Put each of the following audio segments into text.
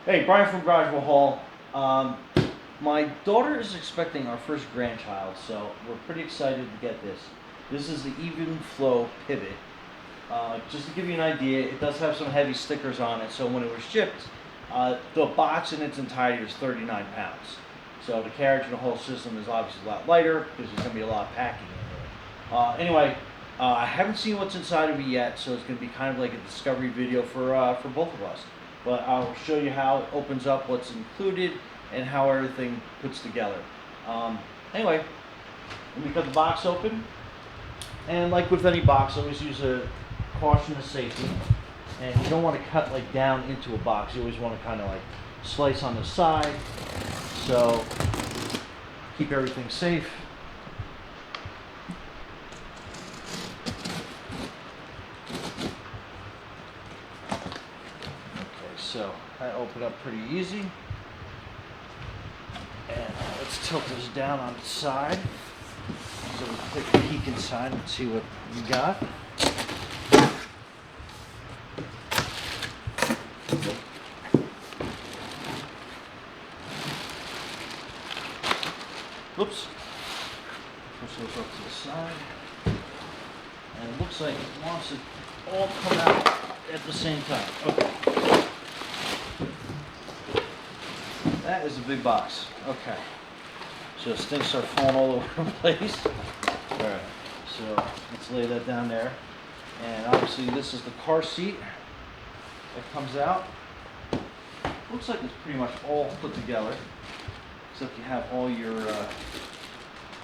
Hey, Brian from Garage Hall. My daughter is expecting our first grandchild, so we're pretty excited to get this. This is the Evenflo pivot. Just to give you an idea, it does have some heavy stickers on it, so when it was shipped, the box in its entirety is 39 pounds. So the carriage and the whole system is obviously a lot lighter because there's going to be a lot of packing in there. Anyway, I haven't seen what's inside of it yet, so it's going to be kind of like a discovery video for both of us. But I'll show you how it opens up, what's included, and how everything puts together. Anyway, let me cut the box open. And like with any box, always use a caution of safety. And you don't want to cut like down into a box. You always want to kind of like slice on the side. So keep everything safe. So that opened up pretty easy. And let's tilt this down on its side so we can take a peek inside and see what we got. Whoops. Push those up to the side. And it looks like it wants it all come out at the same time. Okay. That is a big box. Okay. So the things start falling all over the place. Alright. So let's lay that down there. And obviously this is the car seat that comes out. Looks like it's pretty much all put together. Except you have all your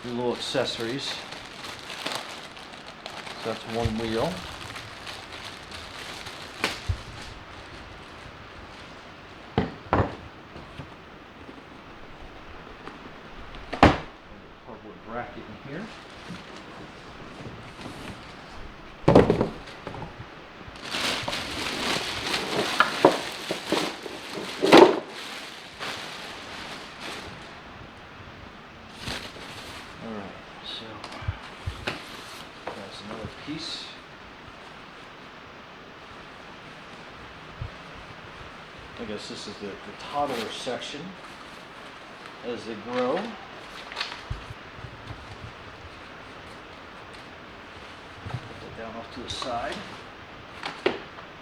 little accessories. So that's one wheel. Bracket in here. Alright, so that's another piece. I guess this is the toddler section as they grow. Down off to the side.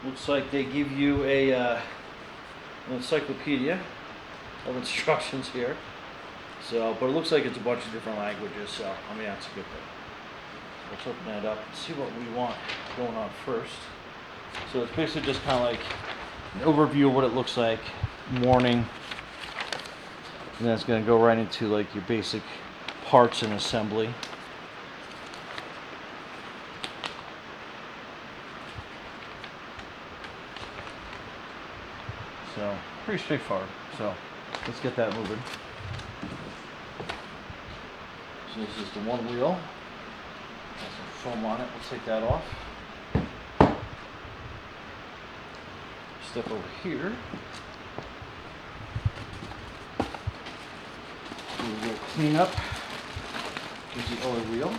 Looks like they give you an encyclopedia of instructions here. So, but it looks like it's a bunch of different languages, so I mean that's a good thing. Let's open that up and see what we want going on first. So it's basically just kind of like an overview of what it looks like, morning, and then it's going to go right into like your basic parts and assembly. So, pretty straightforward. So, let's get that moving. So this is the one wheel. Has some foam on it. We'll take that off. Step over here. Do a little cleanup with the other wheel.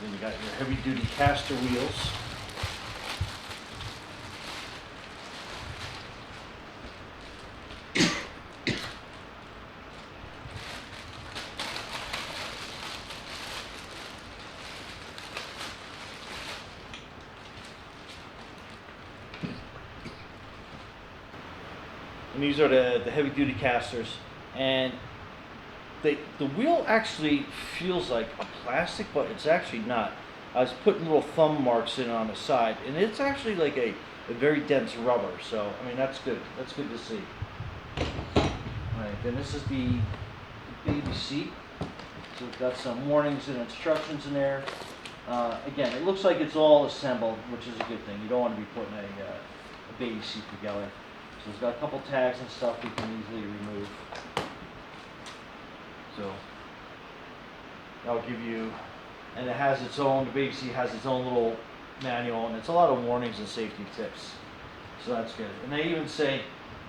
Then you got your heavy duty caster wheels. And these are the heavy duty casters, and the wheel actually feels like a plastic, but it's actually not. I was putting little thumb marks in on the side, and it's actually like a very dense rubber. So I mean that's good. That's good to see. All right, then this is the baby seat. So we've got some warnings and instructions in there. Again, it looks like it's all assembled, which is a good thing. You don't want to be putting a baby seat together. So it's got a couple tags and stuff we can easily remove. So that'll give you and it has its own, the baby seat has its own little manual, and it's a lot of warnings and safety tips. So that's good. And they even say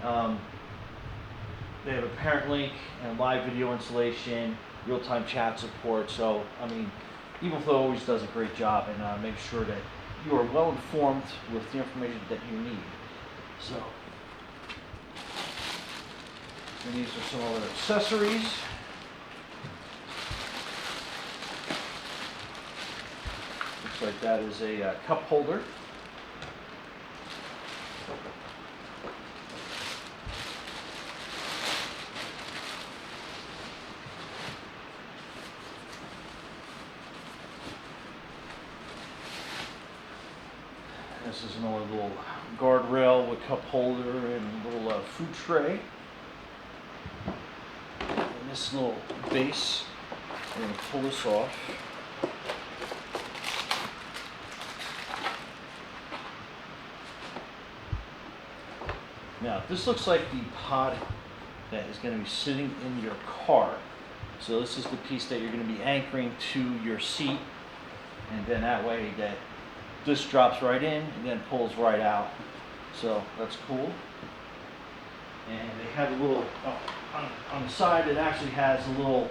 they have a parent link and live video installation, real-time chat support. So, I mean, Evenflo always does a great job and makes sure that you are well informed with the information that you need. So, and these are some other accessories. Looks like that is a cup holder. This is another little guardrail with cup holder and a little food tray. And this little base, I'm going to pull this off. Now, this looks like the pod that is going to be sitting in your car. So this is the piece that you're going to be anchoring to your seat, and then that way that this drops right in and then pulls right out. So that's cool. And they have a little, on the side it actually has a little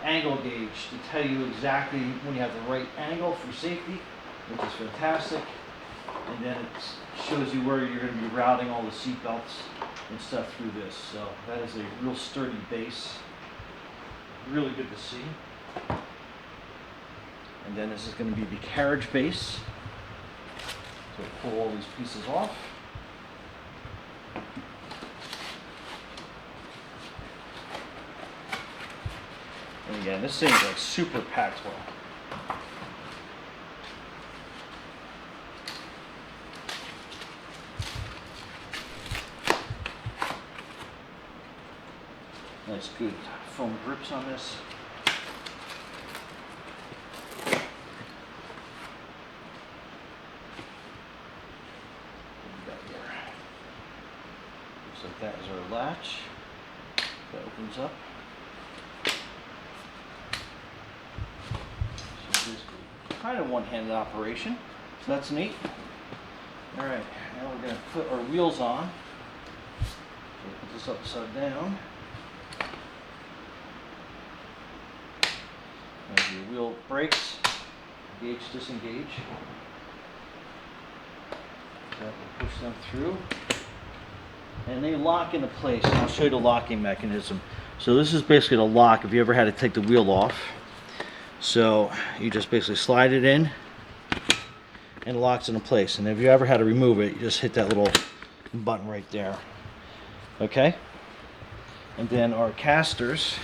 angle gauge to tell you exactly when you have the right angle for safety, which is fantastic. And then it shows you where you're going to be routing all the seat belts and stuff through this. So that is a real sturdy base. Really good to see. And then this is going to be the carriage base. So pull all these pieces off. And again, this thing is like super packed well. Nice good foam grips on this. Looks like that is our latch. That opens up. So this is kind of one-handed operation. So that's neat. All right, now we're going to put our wheels on. So put this upside down. As your wheel brakes, engage, disengage. That will push them through. And they lock into place. And I'll show you the locking mechanism. So this is basically the lock if you ever had to take the wheel off. So you just basically slide it in and it locks into place. And if you ever had to remove it, you just hit that little button right there. Okay? And then our casters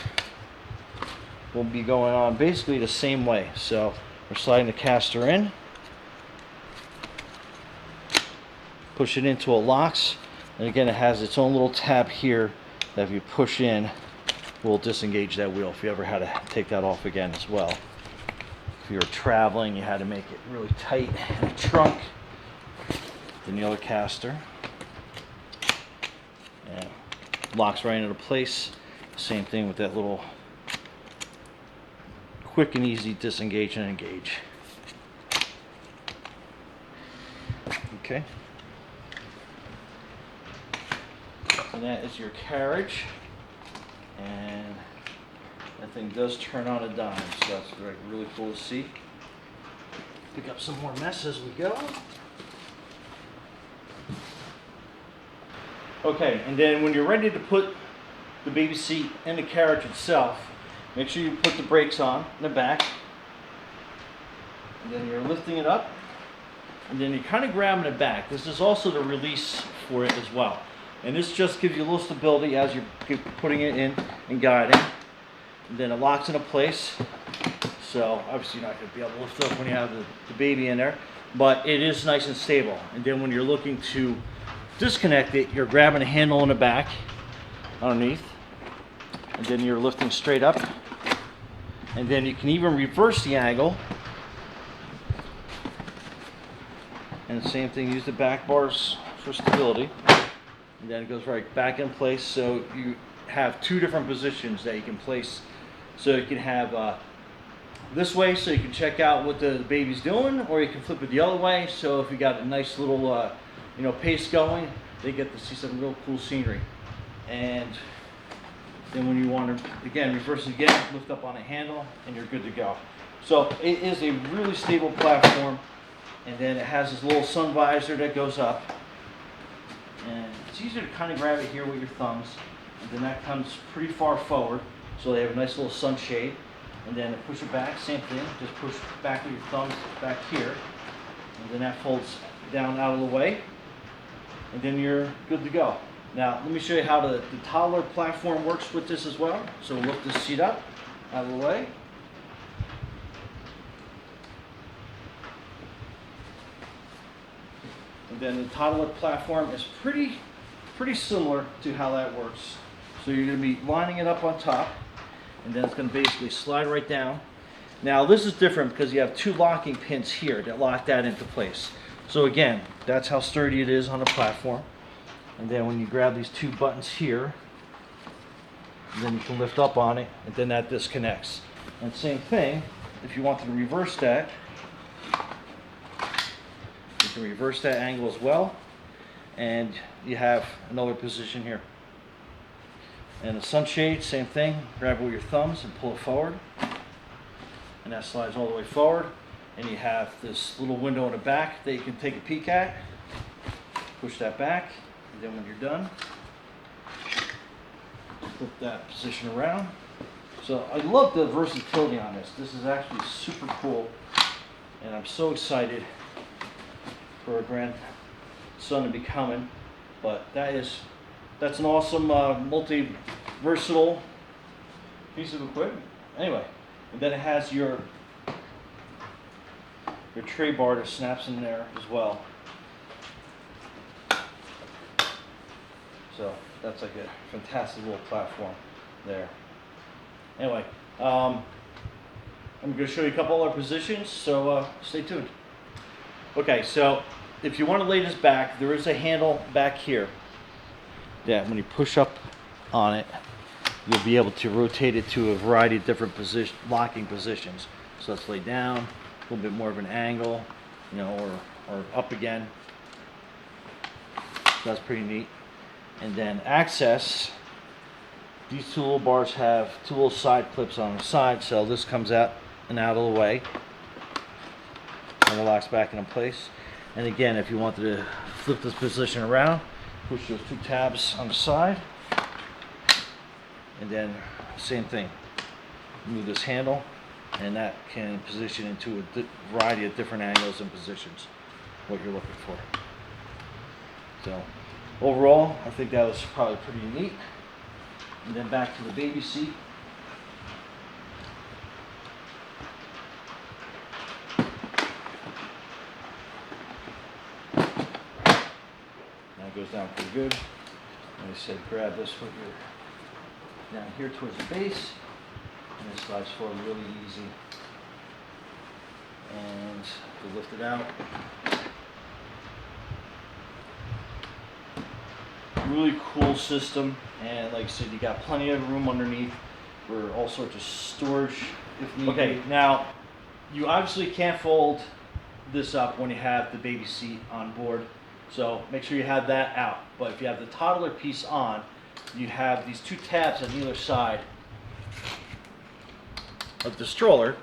will be going on basically the same way. So we're sliding the caster in, push it into a locks, and again it has its own little tab here that if you push in will disengage that wheel if you ever had to take that off again as well. If you were traveling, you had to make it really tight in the trunk. Then the other caster and locks right into place. Same thing with that little quick and easy disengage and engage. Okay. And that is your carriage. And that thing does turn on a dime, so that's really cool to see. Pick up some more mess as we go. Okay, and then when you're ready to put the baby seat in the carriage itself, make sure you put the brakes on in the back. And then you're lifting it up. And then you're kind of grabbing it back. This is also the release for it as well. And this just gives you a little stability as you're putting it in and guiding. And then it locks into place. So obviously you're not going to be able to lift up when you have the baby in there. But it is nice and stable. And then when you're looking to disconnect it, you're grabbing a handle in the back underneath. And then you're lifting straight up. And then you can even reverse the angle. And the same thing, use the back bars for stability. And then it goes right back in place. So you have two different positions that you can place. So you can have this way so you can check out what the baby's doing, or you can flip it the other way. So if you got a nice little, pace going, they get to see some real cool scenery. And then when you want to, again, reverse it again, lift up on a handle, and you're good to go. So it is a really stable platform. And then it has this little sun visor that goes up. And it's easier to kind of grab it here with your thumbs. And then that comes pretty far forward. So they have a nice little sunshade. And then push it back, same thing. Just push back with your thumbs back here. And then that folds down out of the way. And then you're good to go. Now, let me show you how the Toddler Platform works with this as well. So we'll lift this seat up out of the way. And then the Toddler Platform is pretty similar to how that works. So you're going to be lining it up on top, and then it's going to basically slide right down. Now this is different because you have two locking pins here that lock that into place. So again, that's how sturdy it is on the platform. And then when you grab these two buttons here, then you can lift up on it, and then that disconnects. And same thing, if you wanted to reverse that, you can reverse that angle as well, and you have another position here. And the sunshade, same thing, grab it with your thumbs and pull it forward, and that slides all the way forward. And you have this little window in the back that you can take a peek at. Push that back, and then when you're done, flip that position around. So I love the versatility on this. This is actually super cool, and I'm so excited for a grandson to be coming. But that's an awesome multi-versatile piece of equipment. Anyway, and then it has your tray bar that snaps in there as well. So that's like a fantastic little platform there. Anyway, I'm going to show you a couple other positions, so stay tuned. Okay, so if you want to lay this back, there is a handle back here that when you push up on it, you'll be able to rotate it to a variety of different locking positions. So let's lay down, a little bit more of an angle, or up again. So that's pretty neat. And then access, these two little bars have two little side clips on the side, so this comes out and out of the way and it locks back into place. And again, if you wanted to flip this position around, push those two tabs on the side, and then same thing, move this handle, and that can position into a variety of different angles and positions what you're looking for. So overall, I think that was probably pretty neat. And then back to the baby seat. That goes down pretty good. Like I said, grab this with your down here towards the base, and it slides forward really easy. And to lift it out. Really cool system, and like I said, you got plenty of room underneath for all sorts of storage if needed. Okay, now you obviously can't fold this up when you have the baby seat on board, so make sure you have that out. But if you have the toddler piece on, you have these two tabs on either side of the stroller.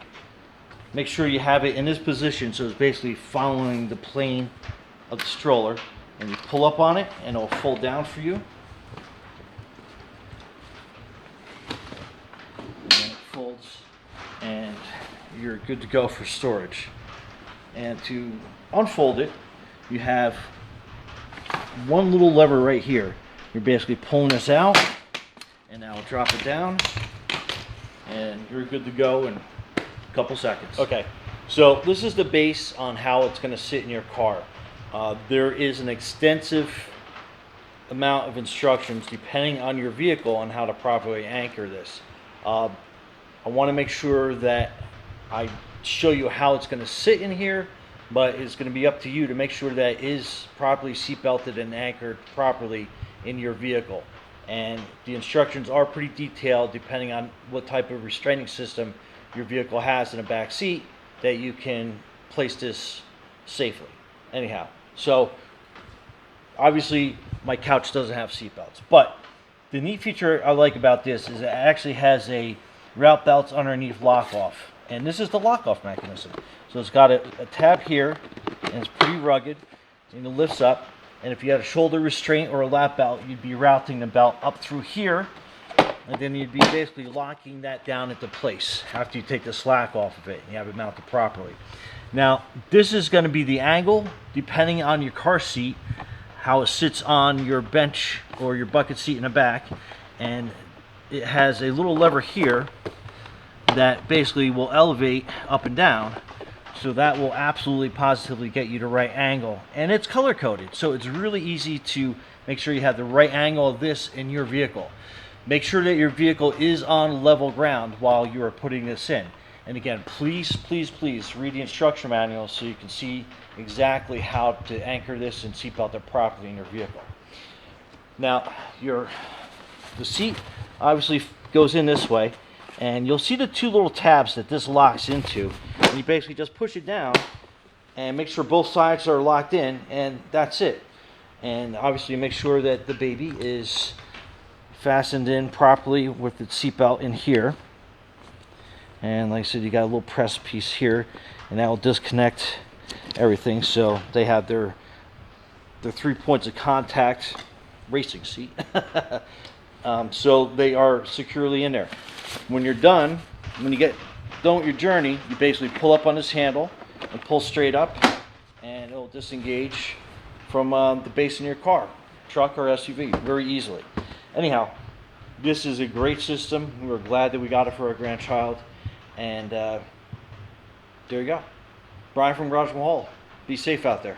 Make sure you have it in this position so it's basically following the plane of the stroller. And you pull up on it, and it'll fold down for you. And then it folds, and you're good to go for storage. And to unfold it, you have one little lever right here. You're basically pulling this out, and now drop it down, and you're good to go in a couple seconds. Okay, so this is the base on how it's going to sit in your car. There is an extensive amount of instructions depending on your vehicle on how to properly anchor this. I want to make sure that I show you how it's going to sit in here, but it's going to be up to you to make sure that it is properly seat belted and anchored properly in your vehicle. And the instructions are pretty detailed depending on what type of restraining system your vehicle has in the back seat that you can place this safely. Anyhow, so obviously my couch doesn't have seat belts, but the neat feature I like about this is it actually has a route belts underneath lock off, and this is the lock off mechanism. So it's got a tab here, and it's pretty rugged, and it lifts up. And if you had a shoulder restraint or a lap belt, you'd be routing the belt up through here, and then you'd be basically locking that down into place after you take the slack off of it and you have it mounted properly. Now, this is going to be the angle depending on your car seat, how it sits on your bench or your bucket seat in the back, and it has a little lever here that basically will elevate up and down, so that will absolutely positively get you the right angle, and it's color coded, so it's really easy to make sure you have the right angle of this in your vehicle. Make sure that your vehicle is on level ground while you are putting this in. And again, please read the instruction manual so you can see exactly how to anchor this and seatbelt it properly in your vehicle. Now, the seat obviously goes in this way, and you'll see the two little tabs that this locks into. And you basically just push it down and make sure both sides are locked in, and that's it. And obviously make sure that the baby is fastened in properly with its seatbelt in here. And like I said, you got a little press piece here, and that will disconnect everything. So they have their 3 points of contact racing seat. So they are securely in there. When you're done, when you get done with your journey, you basically pull up on this handle and pull straight up, and it'll disengage from the base in your car, truck or SUV very easily. Anyhow, this is a great system. We're glad that we got it for our grandchild. And there you go. Brian from Garage Mahal. Be safe out there.